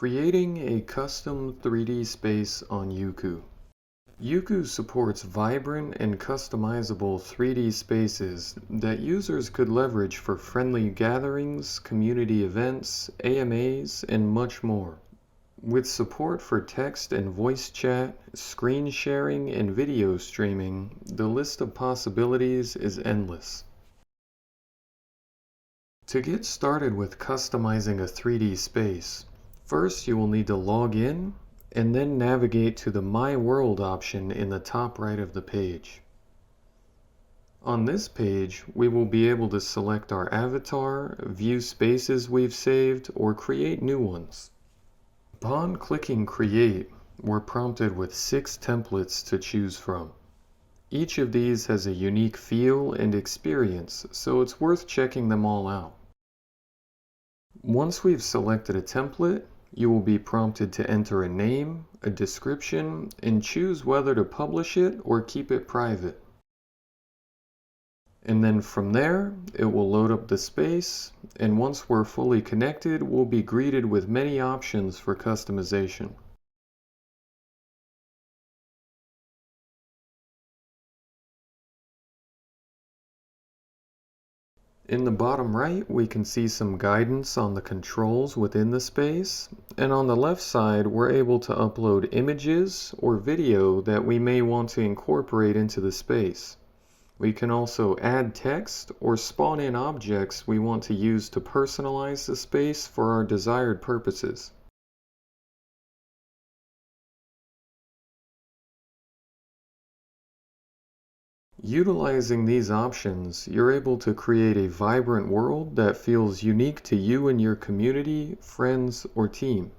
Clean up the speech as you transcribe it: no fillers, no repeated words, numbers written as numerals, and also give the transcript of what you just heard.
Creating a custom 3D space on Yuku. Yuku supports vibrant and customizable 3D spaces that users could leverage for friendly gatherings, community events, AMAs, and much more. With support for text and voice chat, screen sharing, and video streaming, the list of possibilities is endless. To get started with customizing a 3D space, first you will need to log in and then navigate to the My World option in the top right of the page. On this page, we will be able to select our avatar, view spaces we've saved, or create new ones. Upon clicking Create, we're prompted with 6 templates to choose from. Each of these has a unique feel and experience, so it's worth checking them all out. Once we've selected a template, you will be prompted to enter a name, a description, and choose whether to publish it or keep it private. And then from there, it will load up the space, and once we're fully connected, we'll be greeted with many options for customization. In the bottom right, we can see some guidance on the controls within the space, and on the left side, we're able to upload images or video that we may want to incorporate into the space. We can also add text or spawn in objects we want to use to personalize the space for our desired purposes. Utilizing these options, you're able to create a vibrant world that feels unique to you and your community, friends, or team.